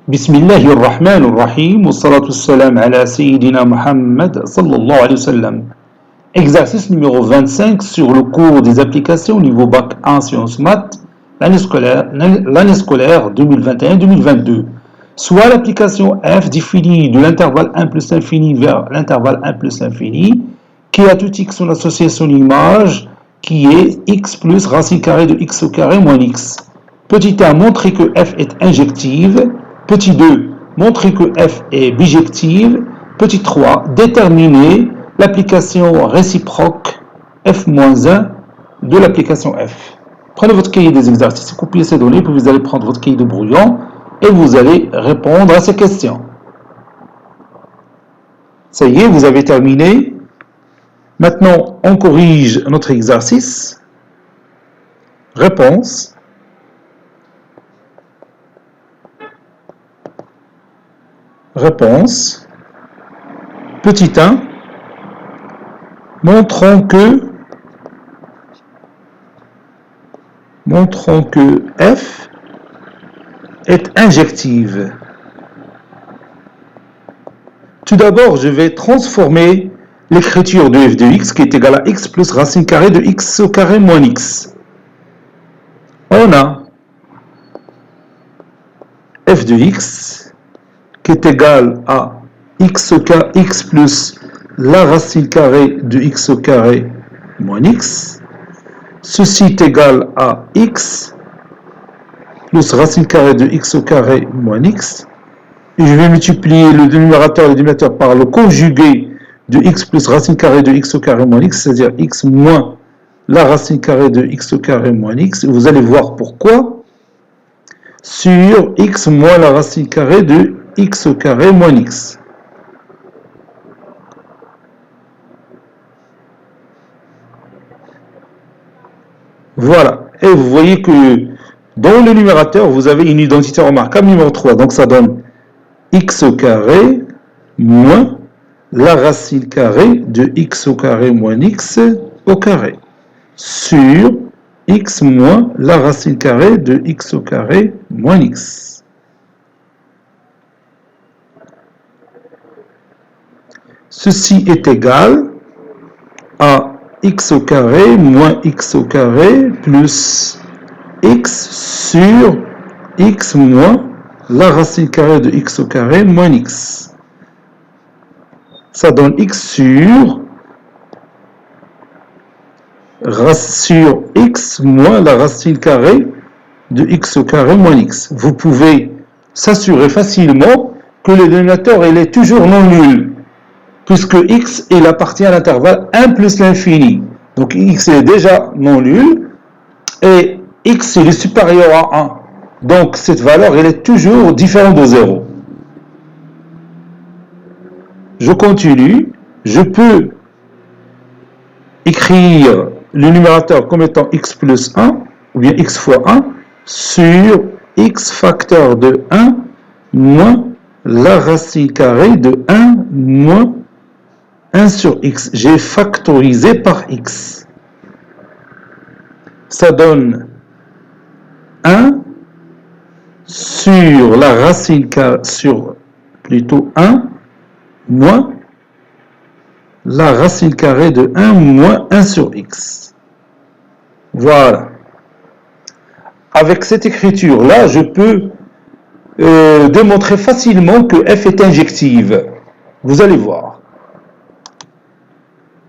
بسم الله الرحمن الرحيم والصلاة والسلام على سيدنا Muhammad sallallahu alayhi wa sallam. Exercice numéro 25 sur le cours des applications niveau bac 1 sciences maths, l'année scolaire 2021-2022. Soit l'application f définie de l'intervalle 1 plus l'infini vers l'intervalle 1 plus l'infini, qui a tout x en associé son image, qui est x plus racine carrée de x au carré moins x. Petit 1, montrer que f est injective. Petit 2, montrer que f est bijective. Petit 3, déterminer l'application réciproque f-1 de l'application f. Prenez votre cahier des exercices, copiez ces données, puis vous allez prendre votre cahier de brouillon et vous allez répondre à ces questions. Ça y est, vous avez terminé. Maintenant, on corrige notre exercice. Réponse. Réponse. Petit 1. Montrons que f est injective. Tout d'abord, je vais transformer l'écriture de f de x qui est égale à x plus racine carrée de x au carré moins x. On a f de x qui est égal à x plus la racine carrée de x au carré moins x. Ceci est égal à x plus racine carrée de x au carré moins x. Et je vais multiplier le numérateur et le dénominateur par le conjugué de x plus racine carrée de x au carré moins x, c'est-à-dire x moins la racine carrée de x au carré moins x. Et vous allez voir pourquoi sur x moins la racine carrée de x au carré moins x. Voilà. Et vous voyez que dans le numérateur, vous avez une identité remarquable numéro 3. Donc ça donne x au carré moins la racine carrée de x au carré moins x au carré sur x moins la racine carrée de x au carré moins x. Ceci est égal à x au carré moins x au carré plus x sur x moins la racine carrée de x au carré moins x. Ça donne x sur x moins la racine carrée de x au carré moins x. Vous pouvez s'assurer facilement que le dénominateur il est toujours non nul, puisque x il appartient à l'intervalle 1 plus l'infini. Donc x est déjà non nul et x il est supérieur à 1. Donc cette valeur elle est toujours différente de 0. Je continue. Je peux écrire le numérateur comme étant x plus 1 ou bien x fois 1 sur x facteur de 1 moins la racine carrée de 1 moins 1 sur x. J'ai factorisé par x. Ça donne 1 sur la racine carrée, sur plutôt 1 moins la racine carrée de 1 moins 1 sur x. Voilà. Avec cette écriture-là, je peux démontrer facilement que f est injective. Vous allez voir.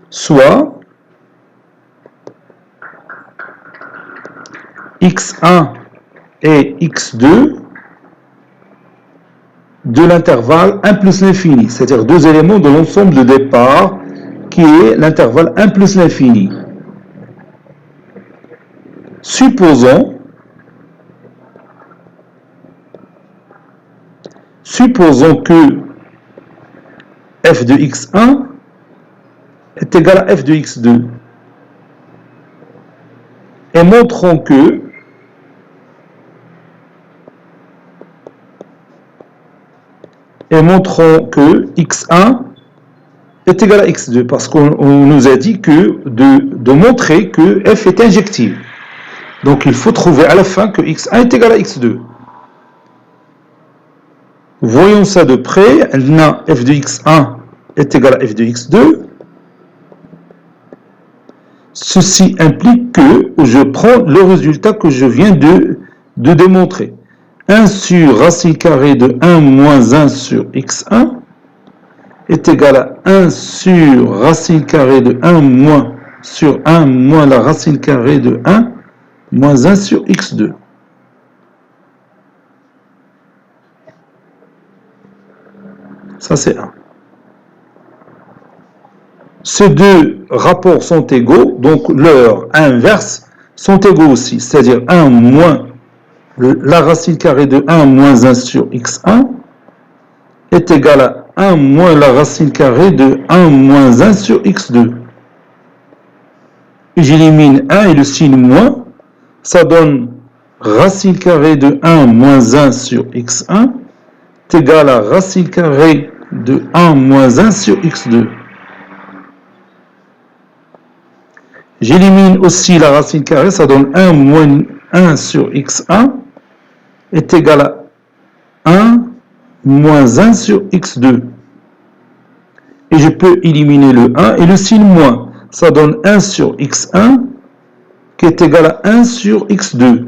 Soit x1 et x2 de l'intervalle 1 plus l'infini, c'est-à-dire deux éléments de l'ensemble de départ qui est l'intervalle 1 plus l'infini. Supposons que f de x1 est égal à f de x2 et montrons que x1 est égal à x2 parce qu'on nous a dit que de montrer que f est injective. Donc il faut trouver à la fin que x1 est égal à x2. Voyons ça de près. F de x1 est égal à f de x2. Ceci implique que je prends le résultat que je viens de démontrer. 1 sur racine carrée de 1 moins 1 sur x1 est égal à 1 sur racine carrée de 1 moins sur 1 moins la racine carrée de 1 moins 1 sur x2. Ça, c'est 1. Ces deux rapports sont égaux, donc leurs inverses sont égaux aussi, c'est-à-dire 1 moins la racine carrée de 1 moins 1 sur x1 est égal à 1 moins la racine carrée de 1 moins 1 sur x2. J'élimine 1 et le signe moins, ça donne racine carrée de 1 moins 1 sur x1 est égal à racine carrée de 1 moins 1 sur x2. J'élimine aussi la racine carrée, ça donne 1 moins 1 sur x1 est égal à 1 moins 1 sur x2. Et je peux éliminer le 1 et le signe moins. Ça donne 1 sur x1 qui est égal à 1 sur x2.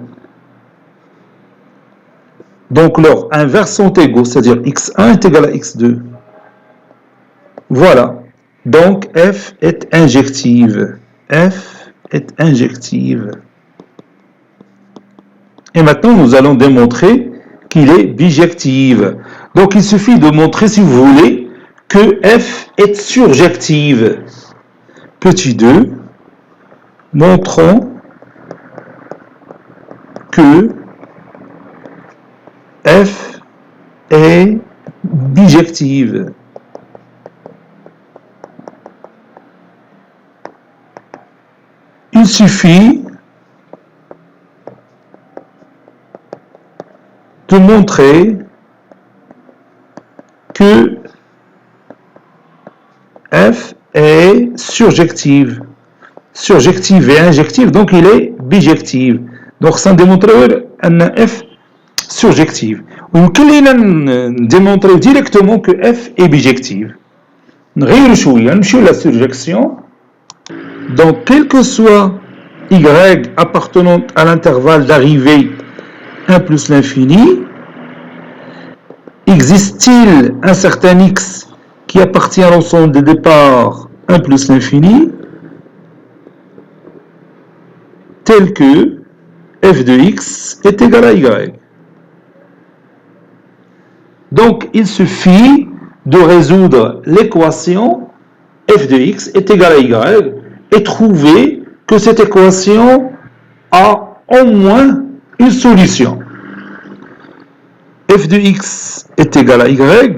Donc leurs inverses sont égaux, c'est-à-dire x1 est égal à x2. Voilà. Donc f est injective. F est injective. Et maintenant, nous allons démontrer qu'il est bijective. Donc, il suffit de montrer, si vous voulez, que f est surjective. Petit 2, montrons que f est bijective. Il suffit de montrer que f est surjective. Surjective et injective, donc il est bijective. Donc ça démontre un f surjective. On peut démontrer directement que f est bijective. نغير شوية نمشيو la surjection. Donc, quel que soit y appartenant à l'intervalle d'arrivée 1 plus l'infini, existe-t-il un certain x qui appartient à l'ensemble de départ 1 plus l'infini, tel que f de x est égal à y. Donc, il suffit de résoudre l'équation f de x est égal à y et trouver que cette équation a au moins une solution. F de x est égal à y,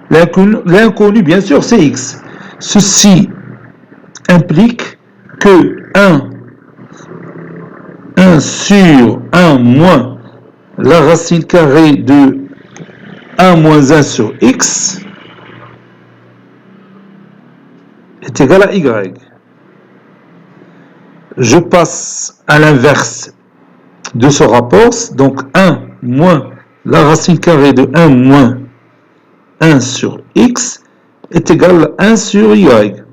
l'inconnu bien sûr c'est x. Ceci implique que 1 sur 1 moins la racine carrée de 1 moins 1 sur x est égal à y. Je passe à l'inverse de ce rapport, donc 1 moins la racine carrée de 1 moins 1 sur x est égal à 1 sur y.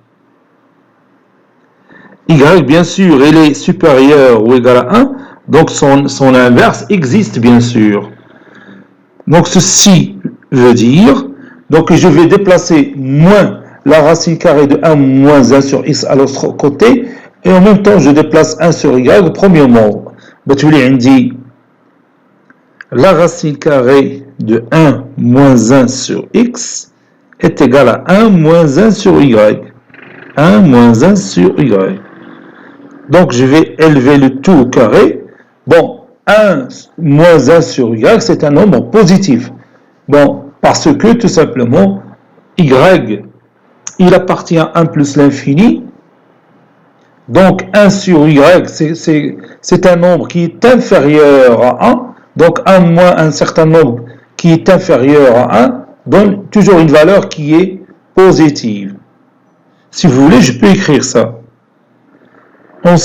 Y, bien sûr, il est supérieur ou égal à 1, donc son inverse existe, bien sûr. Donc ceci veut dire, donc je vais déplacer moins la racine carrée de 1 moins 1 sur x à l'autre côté, et en même temps je déplace 1 sur y au premier mot. On dit la racine carrée de 1 moins 1 sur x est égale à 1 moins 1 sur y. 1 moins 1 sur y. Donc je vais élever le tout au carré. Bon, 1 moins 1 sur y, c'est un nombre positif. Bon, parce que tout simplement, y, il appartient à 1 plus l'infini. Donc 1 sur y, c'est un nombre qui est inférieur à 1. Donc 1 moins un certain nombre qui est inférieur à 1 donne toujours une valeur qui est positive. Si vous voulez, je peux écrire ça. On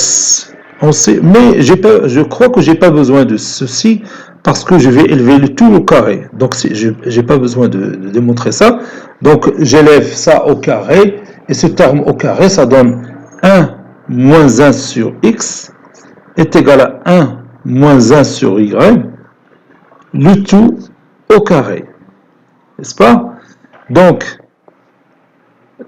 sait, mais je crois que je n'ai pas besoin de ceci parce que je vais élever le tout au carré. Donc je n'ai pas besoin de démontrer ça. Donc j'élève ça au carré, et ce terme au carré, ça donne 1 moins 1 sur x est égal à 1 moins 1 sur y, le tout au carré. N'est-ce pas? Donc,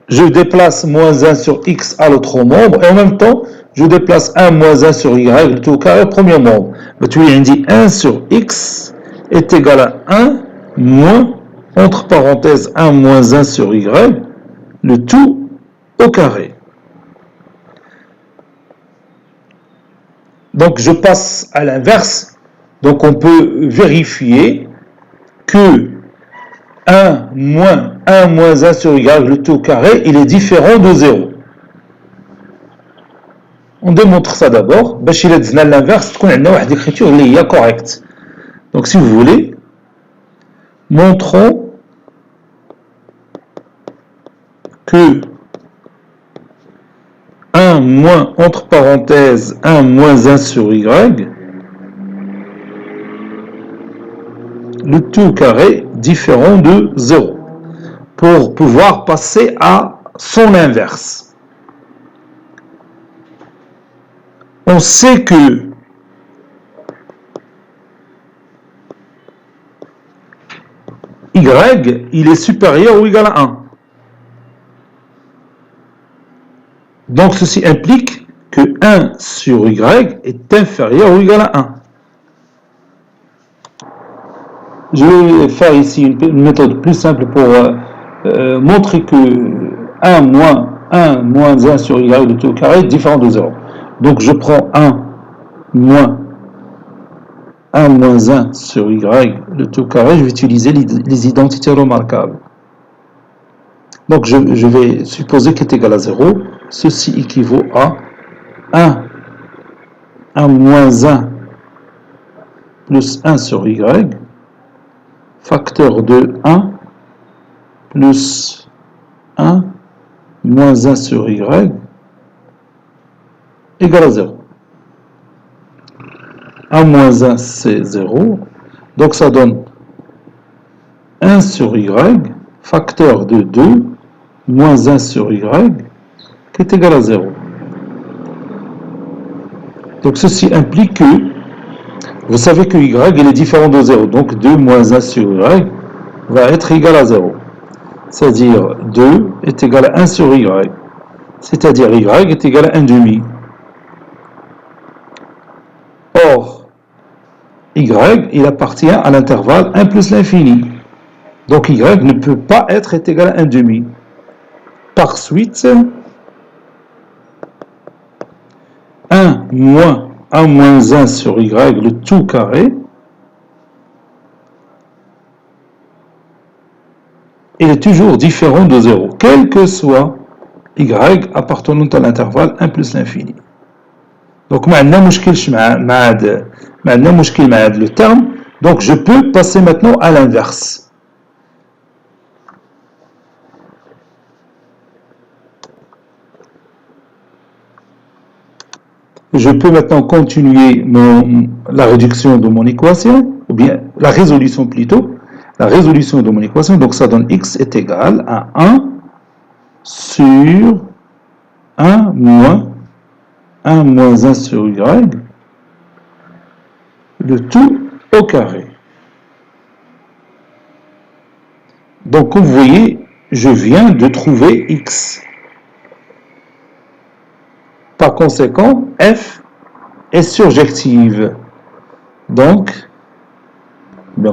je déplace moins 1 sur x à l'autre membre, et en même temps, je déplace 1 moins 1 sur y, le tout au carré au premier membre. Mais tu lui dis 1 sur x est égal à 1 moins, entre parenthèses, 1 moins 1 sur y, le tout au carré. Donc, je passe à l'inverse. Donc, on peut vérifier que 1 moins 1 sur y, le tout au carré, il est différent de 0. On démontre ça d'abord. باش إلا دزنا l'inverse تكون عندنا واحد l'écriture اللي هي correcte. Donc si vous voulez, montrons que 1 moins, entre parenthèses, 1 moins 1 sur y, le tout carré différent de 0, pour pouvoir passer à son inverse. On sait que y, il est supérieur ou égal à 1. Donc ceci implique que 1 sur y est inférieur ou égal à 1. Je vais faire ici une méthode plus simple pour montrer que 1 moins 1 sur y, le tout au carré, est différent de 0. Donc je prends 1 moins 1 sur y, le tout au carré, je vais utiliser les identités remarquables. Donc je vais supposer qu'il est égal à 0. Ceci équivaut à 1 moins 1 plus 1 sur y, facteur de 1 plus 1 moins 1 sur y égale à 0. 1 moins 1, c'est 0. Donc ça donne 1 sur y, facteur de 2, moins 1 sur y, qui est égal à 0. Donc ceci implique que, vous savez que y il est différent de 0. Donc 2 moins 1 sur y va être égal à 0. C'est-à-dire 2 est égal à 1 sur y. C'est-à-dire y est égal à 1 demi. Or, y, il appartient à l'intervalle 1 plus l'infini. Donc y ne peut pas être égal à 1 demi. Par suite, 1 moins 1 sur y, le tout carré, il est toujours différent de 0, quel que soit y appartenant à l'intervalle 1 plus l'infini. Donc, ما عندنا مشكلش مع le terme. Donc, je peux passer maintenant à l'inverse. Je peux maintenant continuer la réduction de mon équation, ou bien la résolution plutôt. La résolution de mon équation, donc ça donne x est égal à 1 sur 1 moins 1 sur y, le tout au carré. Donc, comme vous voyez, je viens de trouver x. Par conséquent, f est surjective. Donc,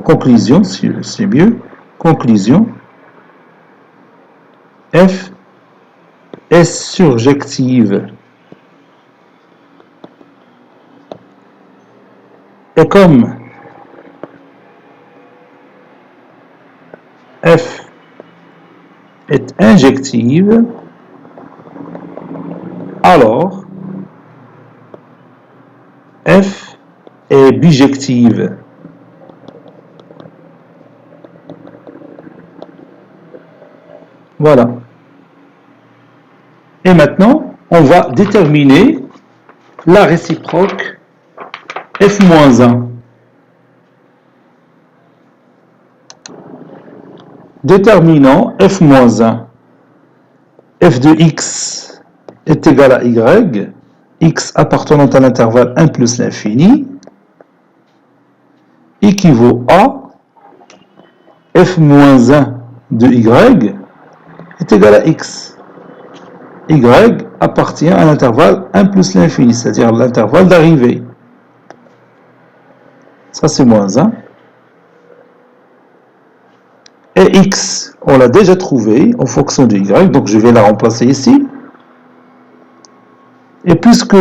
conclusion, c'est mieux, conclusion, f est surjective. Et comme f est injective, alors f est bijective. Voilà. Et maintenant, on va déterminer la réciproque f-1. Déterminant f moins 1, f de x est égal à y, x appartenant à l'intervalle 1 plus l'infini, équivaut à f moins 1 de y est égal à x. Y appartient à l'intervalle 1 plus l'infini, c'est-à-dire l'intervalle d'arrivée. Ça c'est moins 1. Et x, on l'a déjà trouvé en fonction de y, donc je vais la remplacer ici. Et puisque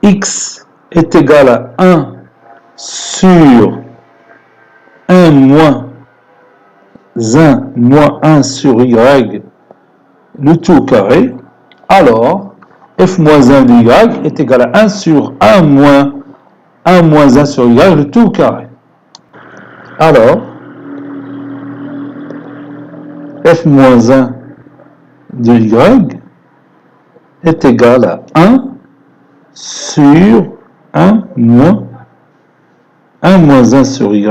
x est égal à 1 sur 1 moins 1 moins 1 sur y, le tout au carré, alors f moins 1 de y est égal à 1 sur 1 moins 1 sur y, le tout au carré. Alors, f moins 1 de y est égal à 1 sur 1 moins 1 sur y,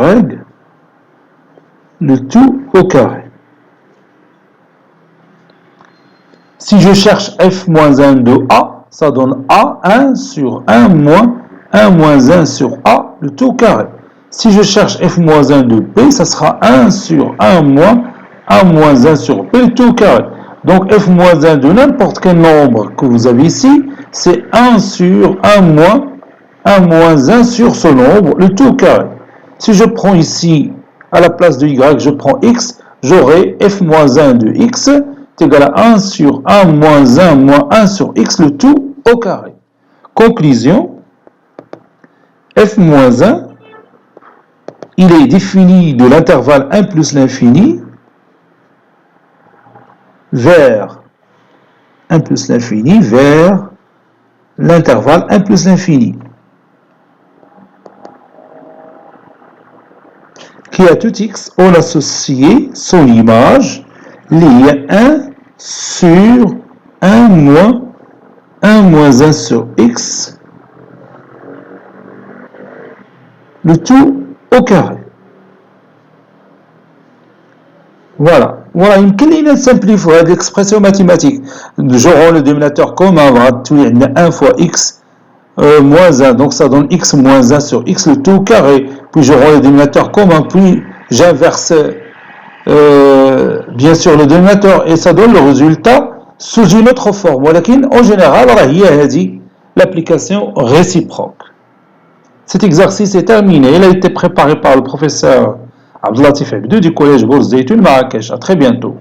le tout au carré. Si je cherche f moins 1 de a, ça donne a 1 sur 1 moins 1 sur a, le tout au carré. Si je cherche f moins 1 de b, ça sera 1 sur 1 moins 1 sur b, le tout au carré. Donc f moins 1 de n'importe quel nombre que vous avez ici, c'est 1 sur 1 moins 1 sur ce nombre, le tout au carré. Si je prends ici, à la place de y, je prends x, j'aurai f moins 1 de x est égal à 1 sur 1 moins 1 sur x, le tout au carré. Conclusion, f moins 1, il est défini de l'intervalle 1 plus l'infini vers 1 plus l'infini vers l'intervalle 1 plus l'infini, qui à tout x, on associe son image liée 1 sur 1 moins 1 sur x, le tout au carré. Voilà. Voilà, يمكن لنا نسمبليفيو هذه l'expression mathématique. J'aurai le dénominateur commun, 1 fois x moins 1, donc ça donne x moins 1 sur x, le tout au carré. Puis j'aurai le dénominateur commun, puis j'inverse bien sûr le dénominateur, et ça donne le résultat sous une autre forme. ولكن en général, هي هذه l'application réciproque. Cet exercice est terminé. Il a été préparé par le professeur Abdelatif Abdou du collège Bourse Zeytoun Marrakech. À très bientôt.